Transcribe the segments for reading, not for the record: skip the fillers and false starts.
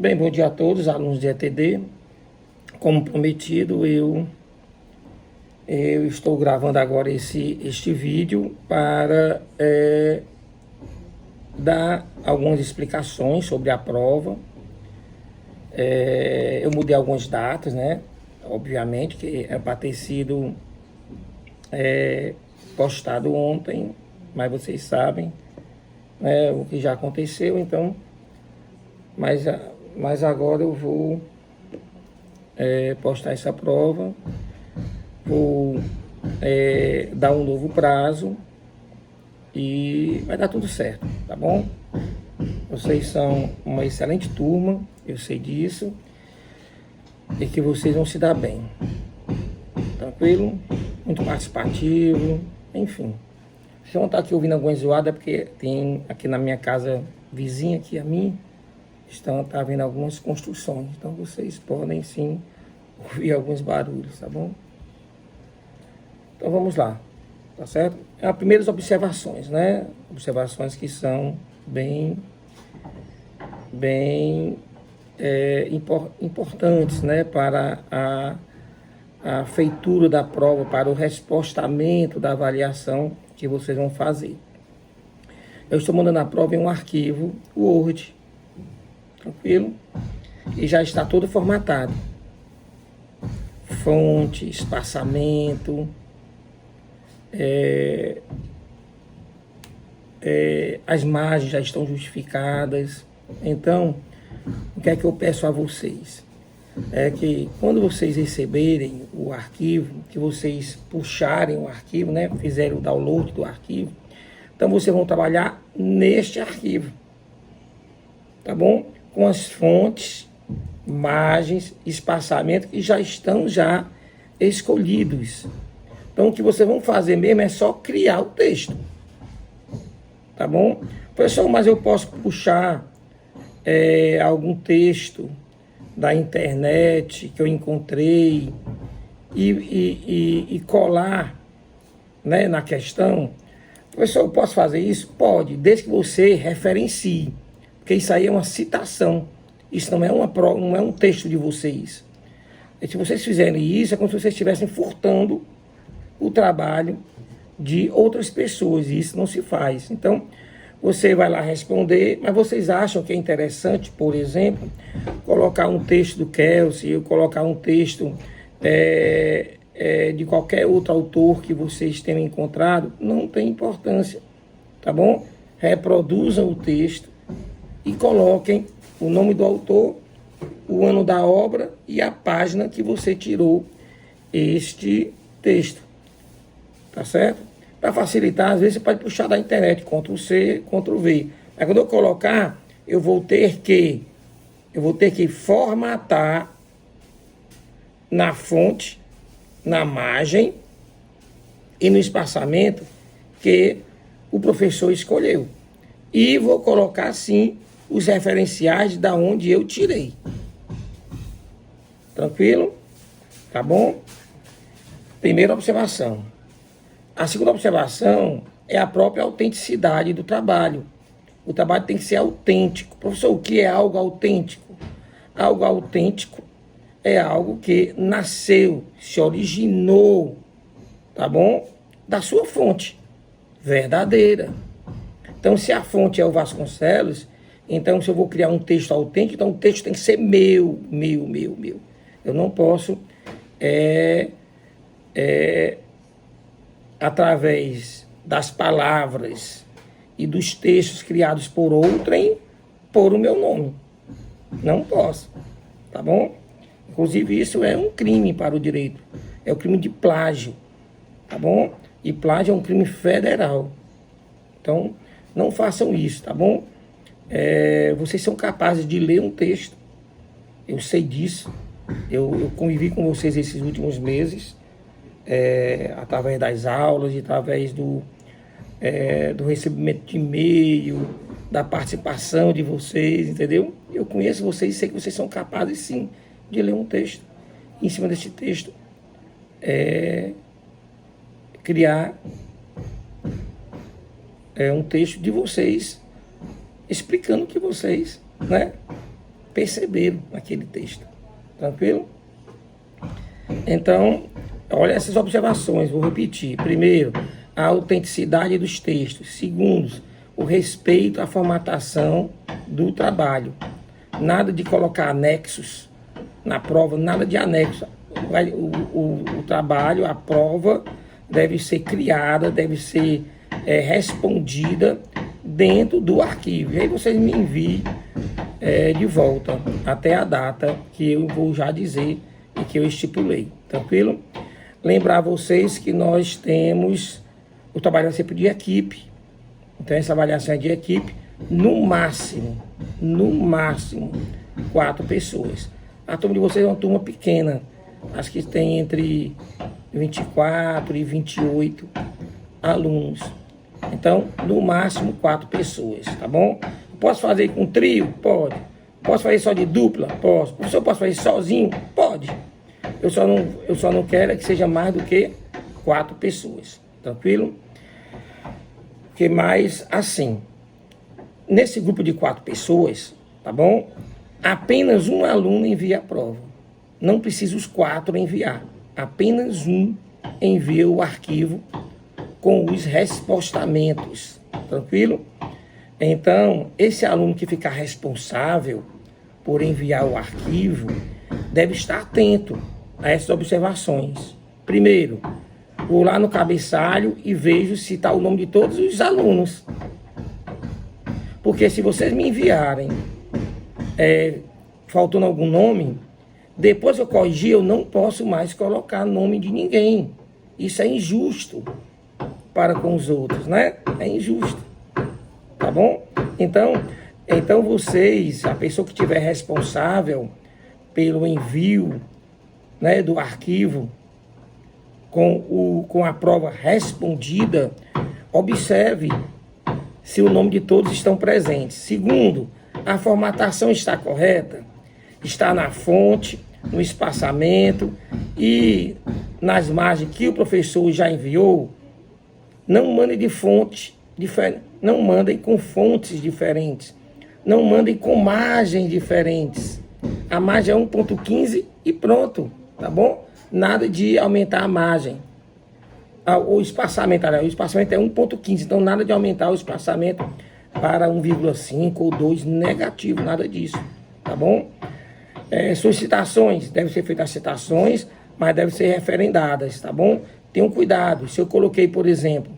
Bem, bom dia a todos, alunos de ETD. Como prometido, eu estou gravando agora este vídeo para dar algumas explicações sobre a prova. Eu mudei algumas datas, né? Obviamente que é para ter sido postado ontem, mas vocês sabem, né, o que já aconteceu, então, mas agora eu vou postar essa prova, vou dar um novo prazo e vai dar tudo certo, tá bom? Vocês são uma excelente turma, eu sei disso, e que vocês vão se dar bem, tranquilo? Muito participativo, enfim. Se eu não estar aqui ouvindo alguma zoada, é porque tem aqui na minha casa vizinha, aqui a mim, tá havendo algumas construções, então vocês podem sim ouvir alguns barulhos, tá bom? Então vamos lá, tá certo? As primeiras observações, né? Observações que são bem importantes, né? Para a feitura da prova, para o respostamento da avaliação que vocês vão fazer. Eu estou mandando a prova em um arquivo Word, tranquilo? E já está todo formatado. Fonte, espaçamento, as margens já estão justificadas. Então, o que é que eu peço a vocês? É que quando vocês receberem o arquivo, que vocês puxarem o arquivo, né, fizerem o download do arquivo, então vocês vão trabalhar neste arquivo, tá bom? Com as fontes, margens, espaçamento que já estão escolhidos. Então o que vocês vão fazer mesmo é só criar o texto, tá bom? Professor, mas eu posso puxar algum texto da internet que eu encontrei e colar, né, na questão. Professor, eu posso fazer isso? Pode, desde que você referencie, porque isso aí é uma citação, isso não é um texto de vocês. E se vocês fizerem isso, é como se vocês estivessem furtando o trabalho de outras pessoas, e isso não se faz. Então, você vai lá responder, mas vocês acham que é interessante, por exemplo, colocar um texto do Kelsey, ou colocar um texto de qualquer outro autor que vocês tenham encontrado? Não tem importância, tá bom? Reproduzam o texto e coloquem o nome do autor, o ano da obra e a página que você tirou este texto, tá certo? Para facilitar, às vezes você pode puxar da internet, Ctrl+C, Ctrl+V. Mas quando eu colocar, eu vou ter que formatar na fonte, na margem e no espaçamento que o professor escolheu. E vou colocar, sim, os referenciais da onde eu tirei. Tranquilo? Tá bom? Primeira observação. A segunda observação é a própria autenticidade do trabalho. O trabalho tem que ser autêntico. Professor, o que é algo autêntico? Algo autêntico é algo que nasceu, se originou, tá bom? Da sua fonte verdadeira. Então, se a fonte é o Vasconcelos, então se eu vou criar um texto autêntico, então o texto tem que ser meu. Eu não posso através das palavras e dos textos criados por outrem, pôr o meu nome. Não posso, tá bom? Inclusive, isso é um crime para o direito. É o crime de plágio, tá bom? E plágio é um crime federal. Então, não façam isso, tá bom? Vocês são capazes de ler um texto. Eu sei disso. Eu convivi com vocês esses últimos meses, através das aulas, através do recebimento de e-mail, da participação de vocês, entendeu? Eu conheço vocês e sei que vocês são capazes, sim, de ler um texto. Em cima desse texto, criar um texto de vocês, explicando que vocês, né, perceberam naquele texto. Tranquilo? Então, olha essas observações, vou repetir. Primeiro, a autenticidade dos textos. Segundo, o respeito à formatação do trabalho. Nada de colocar anexos na prova, nada de anexo. O trabalho, a prova, deve ser criada, deve ser respondida dentro do arquivo. E aí vocês me enviem de volta até a data que eu vou já dizer e que eu estipulei. Tranquilo? Lembrar vocês que nós temos o trabalho sempre de equipe. Então essa avaliação é de equipe, no máximo 4 pessoas. A turma de vocês é uma turma pequena, acho que tem entre 24 e 28 alunos. Então, no máximo 4 pessoas, tá bom? Posso fazer com trio? Pode. Posso fazer só de dupla? Posso. O senhor posso fazer sozinho? Pode. Eu só não quero que seja mais do que 4 pessoas, tranquilo? Porque mais assim, nesse grupo de 4 pessoas, tá bom? Apenas um aluno envia a prova. Não precisa os 4 enviar. Apenas um envia o arquivo com os respostamentos. Tranquilo? Então, esse aluno que ficar responsável por enviar o arquivo deve estar atento a essas observações. Primeiro, vou lá no cabeçalho e vejo se está o nome de todos os alunos. Porque se vocês me enviarem faltando algum nome, depois que eu corrigir, eu não posso mais colocar nome de ninguém. Isso é injusto para com os outros, né? É injusto. Tá bom? Então vocês, a pessoa que estiver responsável pelo envio, né, do arquivo com a prova respondida, observe se o nome de todos estão presentes. Segundo, a formatação está correta, está na fonte, no espaçamento e nas margens que o professor já enviou. Não mandem de fonte diferente, não mandem com fontes diferentes, não mandem com margens diferentes. A margem é 1.15 e pronto, tá bom? Nada de aumentar a margem. O espaçamento é 1.15, então nada de aumentar o espaçamento para 1,5 ou 2 negativo, nada disso, tá bom? Solicitações, devem ser feitas citações, mas devem ser referendadas, tá bom? Tenham cuidado, se eu coloquei, por exemplo,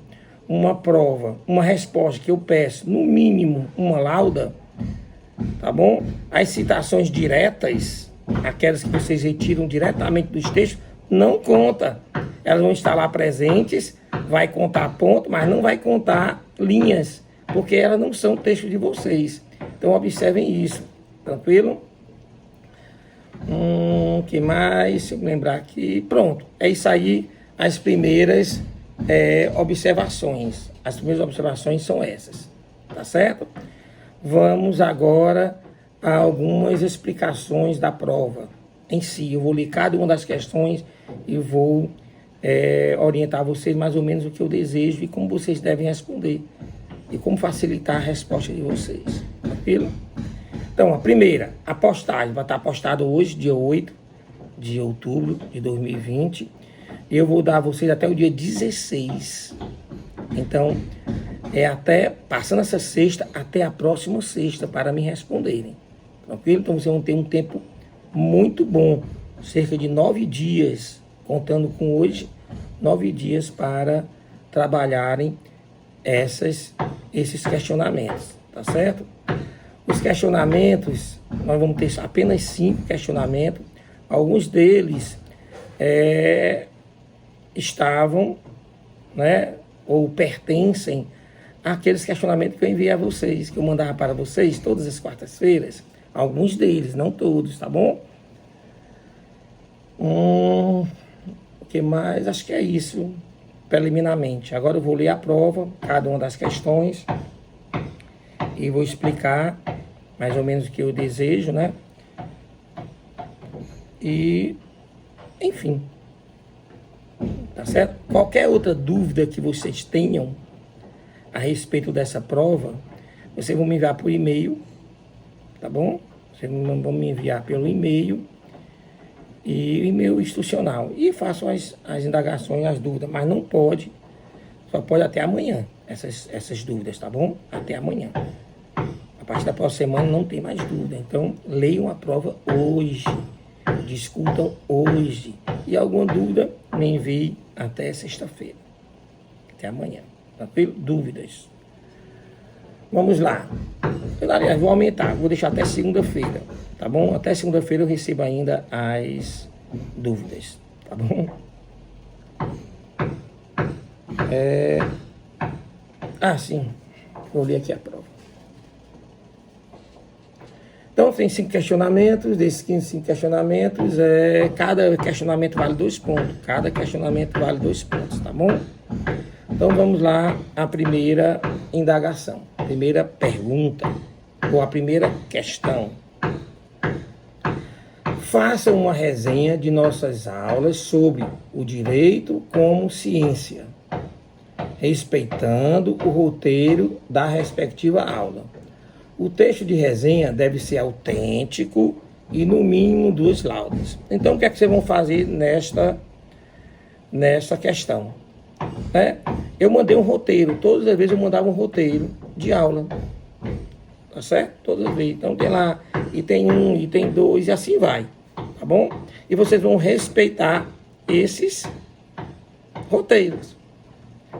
uma prova, uma resposta que eu peço, no mínimo, uma lauda, tá bom? As citações diretas, aquelas que vocês retiram diretamente dos textos, não conta. Elas vão estar lá presentes, vai contar ponto, mas não vai contar linhas, porque elas não são textos de vocês. Então observem isso, tranquilo? Que mais? Se eu lembrar aqui, pronto. É isso aí, as primeiras observações. As primeiras observações são essas, tá certo? Vamos agora a algumas explicações da prova em si. Eu vou ler cada uma das questões e vou orientar vocês mais ou menos o que eu desejo e como vocês devem responder e como facilitar a resposta de vocês, tranquilo? Então, a primeira, a postagem, vai estar postada hoje, dia 8 de outubro de 2020. Eu vou dar a vocês até o dia 16. Então, passando essa sexta, até a próxima sexta, para me responderem. Tranquilo? Então, vocês vão ter um tempo muito bom, cerca de 9 dias, contando com hoje, 9 dias para trabalharem esses questionamentos, tá certo? Os questionamentos, nós vamos ter apenas 5 questionamentos. Alguns deles estavam, né, ou pertencem àqueles questionamentos que eu enviei a vocês, que eu mandava para vocês todas as quartas-feiras. Alguns deles, não todos, tá bom? O que mais? Acho que é isso, preliminarmente. Agora eu vou ler a prova, cada uma das questões, e vou explicar mais ou menos o que eu desejo, né? E, enfim, tá certo? Qualquer outra dúvida que vocês tenham a respeito dessa prova, vocês vão me enviar por e-mail, tá bom? Vocês vão me enviar pelo e-mail e e-mail institucional. E façam as indagações, as dúvidas, mas não pode, só pode até amanhã, essas dúvidas, tá bom? Até amanhã. A partir da próxima semana não tem mais dúvida. Então, leiam a prova hoje. Discutam hoje. E alguma dúvida, me envie até sexta-feira. Até amanhã. Tranquilo? Dúvidas. Vamos lá. Aliás, vou aumentar. Vou deixar até segunda-feira. Tá bom? Até segunda-feira eu recebo ainda as dúvidas. Tá bom? Sim. Vou ler aqui a prova. Então, tem 5 questionamentos. Desses 5 questionamentos, cada questionamento vale 2 pontos. Cada questionamento vale 2 pontos, tá bom? Então, vamos lá à primeira indagação. Primeira pergunta, ou a primeira questão. Faça uma resenha de nossas aulas sobre o direito como ciência, respeitando o roteiro da respectiva aula. O texto de resenha deve ser autêntico e, no mínimo, 2 laudas. Então, o que é que vocês vão fazer nesta questão? Eu mandei um roteiro. Todas as vezes eu mandava um roteiro de aula. Tá certo? Todas as vezes. Então, tem lá item 1, item 2 e assim vai. Tá bom? E vocês vão respeitar esses roteiros.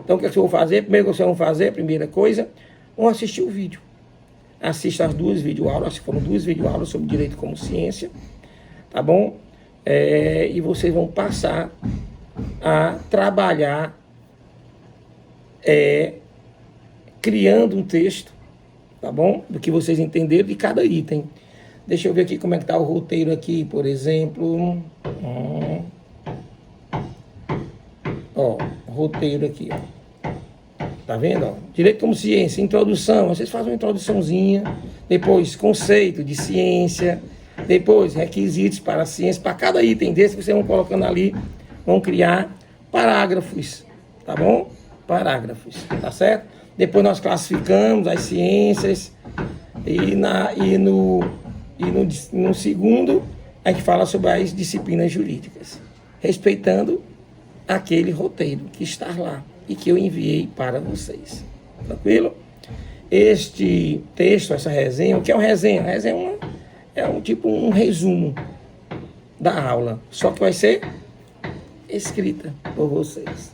Então, o que é que vocês vão fazer? Primeiro que vocês vão fazer, a primeira coisa, vão assistir o vídeo. Assista as 2 videoaulas, foram 2 videoaulas sobre direito como ciência, tá bom? E vocês vão passar a trabalhar criando um texto, tá bom? Do que vocês entenderam de cada item. Deixa eu ver aqui como é que tá o roteiro aqui, por exemplo. O roteiro aqui, ó. Tá vendo? Ó? Direito como ciência, introdução. Vocês fazem uma introduçãozinha. Depois, conceito de ciência. Depois, requisitos para a ciência. Para cada item desse, vocês vão colocando ali, vão criar parágrafos. Tá bom? Parágrafos. Tá certo? Depois nós classificamos as ciências. E no segundo, a gente fala sobre as disciplinas jurídicas. Respeitando aquele roteiro que está lá e que eu enviei para vocês. Tranquilo? Este texto, essa resenha, o que é uma resenha? A resenha é um resumo da aula, só que vai ser escrita por vocês.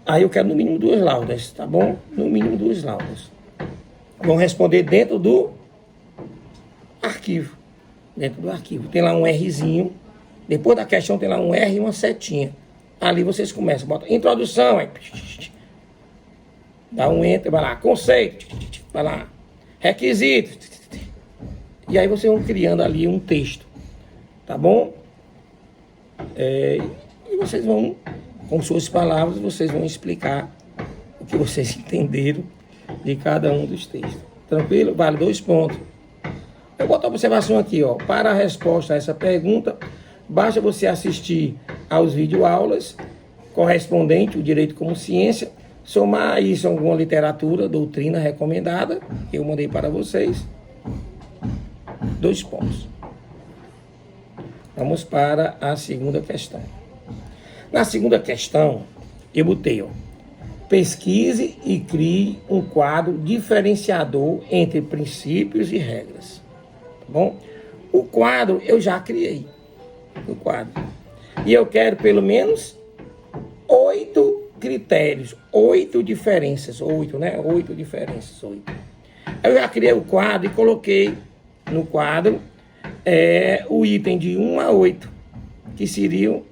Aí eu quero no mínimo 2 laudas, tá bom? No mínimo 2 laudas. Vão responder dentro do arquivo. Dentro do arquivo. Tem lá um Rzinho. Depois da questão tem lá um R e uma setinha. Ali vocês começam, bota introdução, aí, dá um enter, vai lá, conceito, vai lá, requisito, e aí vocês vão criando ali um texto, tá bom? E vocês vão, com suas palavras, vocês vão explicar o que vocês entenderam de cada um dos textos. Tranquilo? Vale 2 pontos. Eu boto a observação aqui, ó, para a resposta a essa pergunta, basta você assistir aos videoaulas correspondente, o direito como ciência, somar isso a alguma literatura, doutrina recomendada, que eu mandei para vocês. 2 pontos. Vamos para a segunda questão. Na segunda questão, eu botei, ó, pesquise e crie um quadro diferenciador entre princípios e regras. Tá bom? O quadro eu já criei. O quadro. E eu quero pelo menos 8 critérios, 8 diferenças, 8, né? 8 diferenças, 8. Eu já criei o quadro e coloquei no quadro o item de 1 a 8, que seriam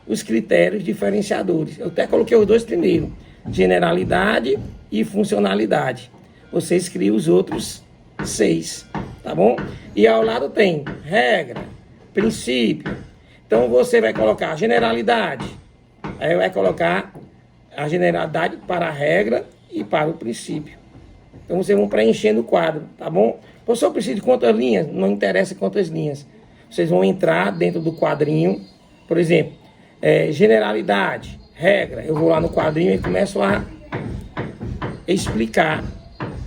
os critérios diferenciadores. Eu até coloquei os 2 primeiros, generalidade e funcionalidade. Vocês criam os outros 6, tá bom? E ao lado tem regra, princípio. Então você vai colocar generalidade. Aí vai colocar a generalidade para a regra e para o princípio. Então vocês vão preenchendo o quadro, tá bom? Professor, eu preciso de quantas linhas? Não interessa quantas linhas. Vocês vão entrar dentro do quadrinho, por exemplo, generalidade, regra. Eu vou lá no quadrinho e começo a explicar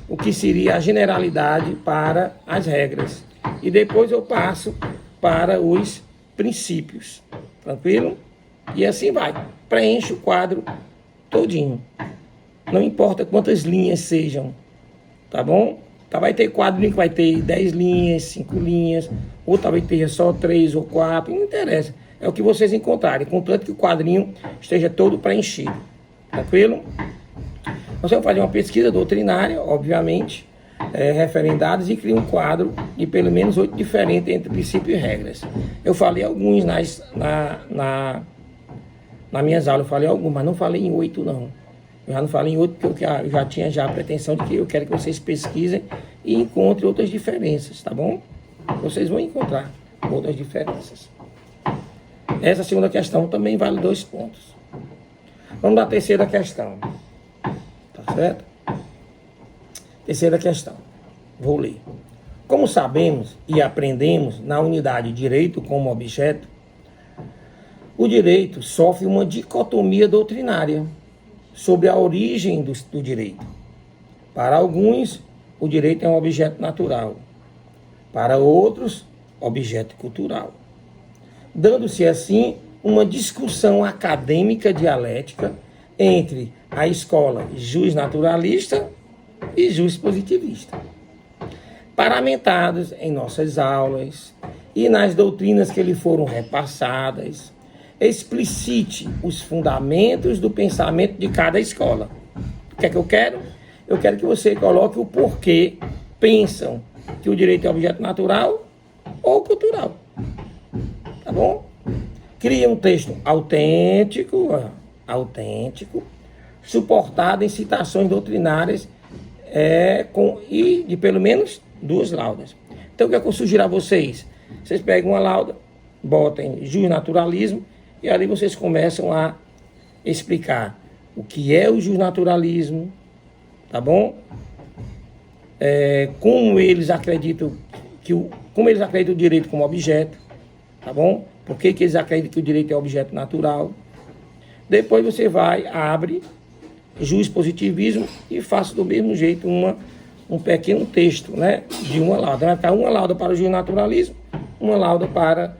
o que seria a generalidade para as regras. E depois eu passo para os princípios. Tranquilo? E assim vai. Preenche o quadro todinho. Não importa quantas linhas sejam. Tá bom? Tá, vai ter quadrinho que vai ter 10 linhas, 5 linhas, ou talvez tenha só 3 ou 4, não interessa. É o que vocês encontrarem, contanto que o quadrinho esteja todo preenchido. Tranquilo? Nós vamos fazer uma pesquisa doutrinária, obviamente, referendados, e criar um quadro de pelo menos 8 diferentes entre princípios e regras. Eu falei alguns nas minhas aulas, eu falei alguns, mas não falei em 8 não. Eu já não falei em 8 porque eu já tinha a pretensão de que eu quero que vocês pesquisem e encontrem outras diferenças, tá bom? Vocês vão encontrar outras diferenças. Essa segunda questão também vale 2 pontos. Vamos à terceira questão. Tá certo? Terceira questão. Vou ler. Como sabemos e aprendemos na unidade direito como objeto, o direito sofre uma dicotomia doutrinária sobre a origem do direito. Para alguns, o direito é um objeto natural. Para outros, objeto cultural. Dando-se assim uma discussão acadêmica dialética entre a escola justnaturalista e justpositivista, paramentados em nossas aulas e nas doutrinas que lhe foram repassadas. Explicite os fundamentos do pensamento de cada escola. O que é que eu quero? Eu quero que você coloque o porquê pensam que o direito é objeto natural ou cultural. Tá bom? Cria um texto autêntico, suportado em citações doutrinárias e de pelo menos 2 laudas. Então, o que é que eu sugiro a vocês? Vocês pegam uma lauda, botem justnaturalismo, e ali vocês começam a explicar o que é o justnaturalismo, tá bom? Como eles acreditam o direito como objeto, tá bom? Por que eles acreditam que o direito é objeto natural? Depois você abre justpositivismo e faça do mesmo jeito um pequeno texto, né, de uma lauda. Vai ficar uma lauda para o justnaturalismo, uma lauda para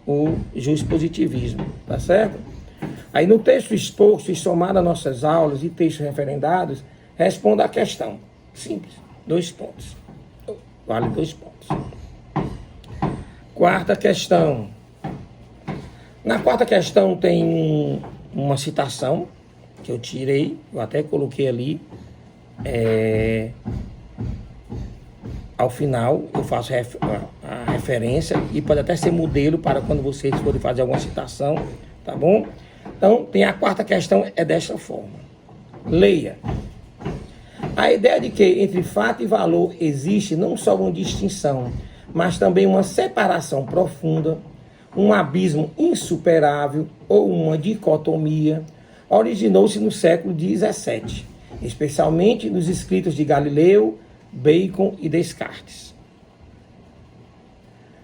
o justpositivismo, tá certo? Aí no texto exposto e somado às nossas aulas e textos referendados, responda a questão. Simples, 2 pontos. Vale 2 pontos. Quarta questão. Na quarta questão tem uma citação que eu tirei, eu até coloquei ali. Ao final eu faço a referência e pode até ser modelo para quando vocês forem fazer alguma citação, tá bom? Então, tem a quarta questão, é desta forma. Leia. A ideia de que entre fato e valor existe não só uma distinção, mas também uma separação profunda, um abismo insuperável ou uma dicotomia, originou-se no século XVII, especialmente nos escritos de Galileu, Bacon e Descartes.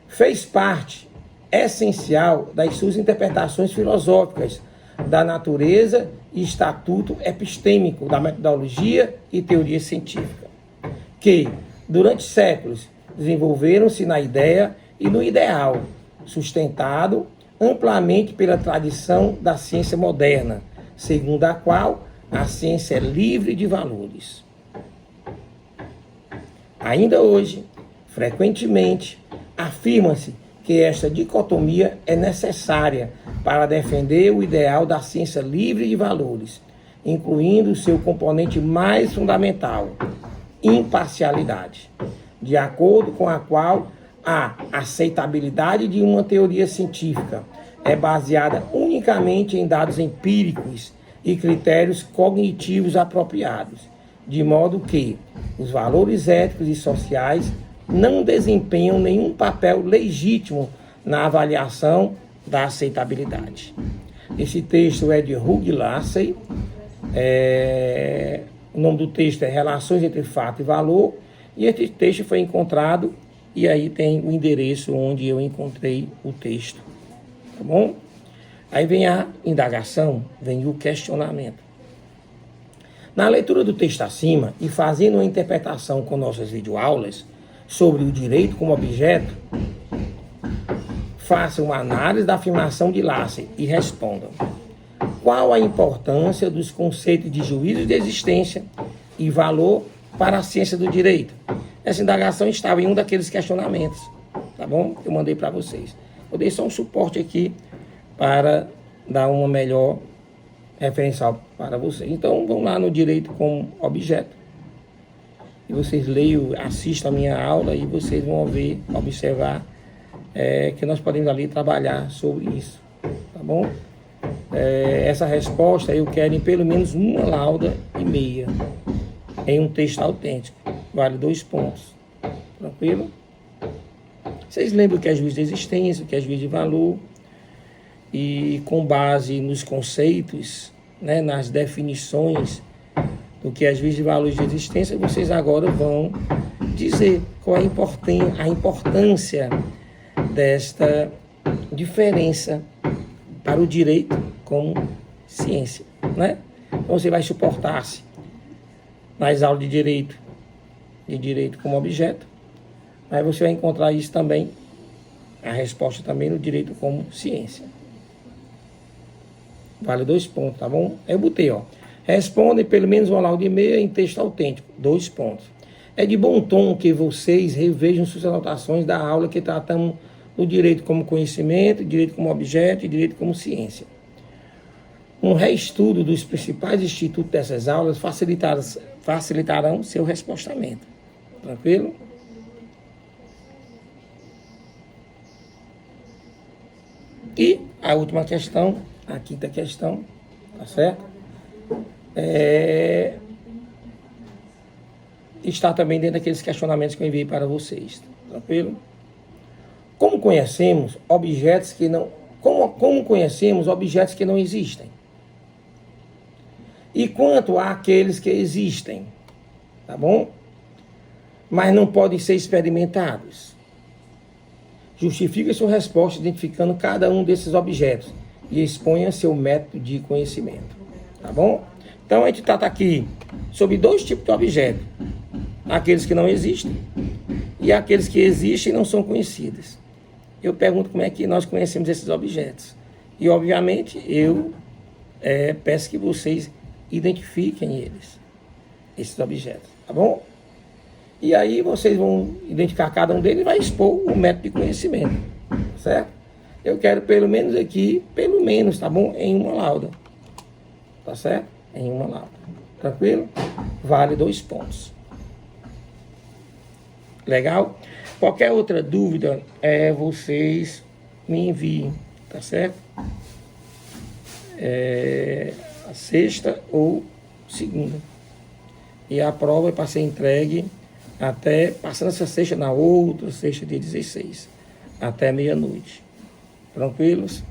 Fez parte essencial das suas interpretações filosóficas da natureza e estatuto epistêmico da metodologia e teoria científica, que, durante séculos, desenvolveram-se na ideia e no ideal, sustentado amplamente pela tradição da ciência moderna, segundo a qual a ciência é livre de valores. Ainda hoje, frequentemente, afirma-se que esta dicotomia é necessária para defender o ideal da ciência livre de valores, incluindo seu componente mais fundamental, imparcialidade, de acordo com a qual a aceitabilidade de uma teoria científica é baseada unicamente em dados empíricos e critérios cognitivos apropriados, de modo que os valores éticos e sociais não desempenham nenhum papel legítimo na avaliação da aceitabilidade. Esse texto é de Hugh Lacey, o nome do texto é Relações entre Fato e Valor, e esse texto foi encontrado, e aí tem o endereço onde eu encontrei o texto, tá bom? Aí vem a indagação, vem o questionamento. Na leitura do texto acima e fazendo uma interpretação com nossas videoaulas sobre o direito como objeto, faça uma análise da afirmação de Lasser e respondam: qual a importância dos conceitos de juízo de existência e valor para a ciência do direito? Essa indagação estava em um daqueles questionamentos, tá bom? Eu mandei para vocês. Eu dei só um suporte aqui para dar uma melhor referencial para vocês. Então, vamos lá no direito como objeto. E vocês leiam, assistam a minha aula e vocês vão ver, observar que nós podemos ali trabalhar sobre isso, tá bom? Essa resposta eu quero em pelo menos uma lauda e meia em um texto autêntico. Vale 2 pontos. Tranquilo? Vocês lembram que é juízo de existência, que é juízo de valor, e com base nos conceitos, né, nas definições do que é juízo de valor de existência, vocês agora vão dizer qual é a importância desta diferença para o direito como ciência, né? Então você vai suportar-se nas aulas de direito como objeto, mas você vai encontrar isso também, a resposta também no direito como ciência. Vale 2 pontos, tá bom? Eu botei, ó. Respondem pelo menos uma lauda e meia em texto autêntico. 2 pontos. É de bom tom que vocês revejam suas anotações da aula que tratamos do direito como conhecimento, direito como objeto e direito como ciência. Um reestudo dos principais institutos dessas aulas facilitarão seu respostamento. Tranquilo? E a última questão, a quinta questão, tá certo? Está também dentro daqueles questionamentos que eu enviei para vocês. Tranquilo? Como conhecemos objetos que não... Como conhecemos objetos que não existem? E quanto àqueles que existem, tá bom? Mas não podem ser experimentados. Justifique sua resposta identificando cada um desses objetos e exponha seu método de conhecimento, tá bom? Então a gente trata aqui sobre 2 tipos de objetos: aqueles que não existem e aqueles que existem e não são conhecidos. Eu pergunto como é que nós conhecemos esses objetos. E obviamente eu peço que vocês identifiquem eles, esses objetos, tá bom? E aí vocês vão identificar cada um deles e vai expor o método de conhecimento, certo? Eu quero pelo menos aqui, tá bom? Em uma lauda, tá certo? Em uma lauda, tranquilo? Vale 2 pontos. Legal? Qualquer outra dúvida, vocês me enviem, tá certo? A sexta ou segunda. E a prova é para ser entregue até, passando essa sexta na outra, sexta dia 16, até meia-noite. Tranquilos?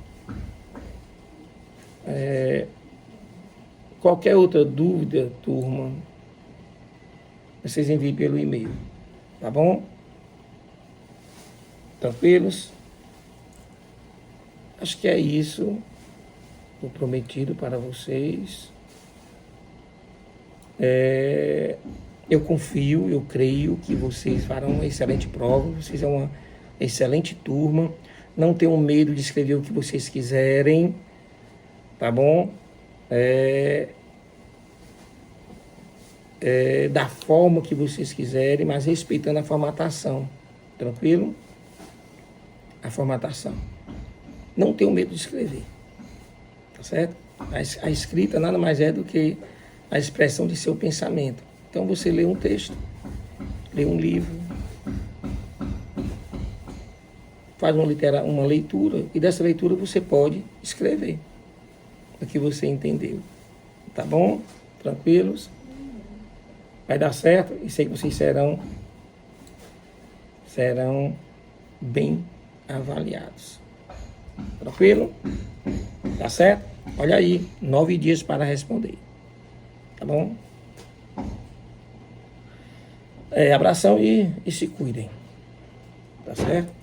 Qualquer outra dúvida, turma, vocês enviem pelo e-mail, tá bom? Tranquilos? Acho que é isso, o prometido para vocês. Eu confio, eu creio que vocês farão uma excelente prova, vocês são uma excelente turma. Não tenham medo de escrever o que vocês quiserem, tá bom? Da forma que vocês quiserem, mas respeitando a formatação, tranquilo? A formatação. Não tenham medo de escrever, tá certo? A escrita nada mais é do que a expressão de seu pensamento. Então você lê um texto, lê um livro, faz uma leitura, e dessa leitura você pode escrever o que você entendeu. Tá bom? Tranquilos? Vai dar certo e sei que vocês serão bem avaliados. Tranquilo? Tá certo? Olha aí, 9 dias para responder. Tá bom? Abração e se cuidem. Tá certo?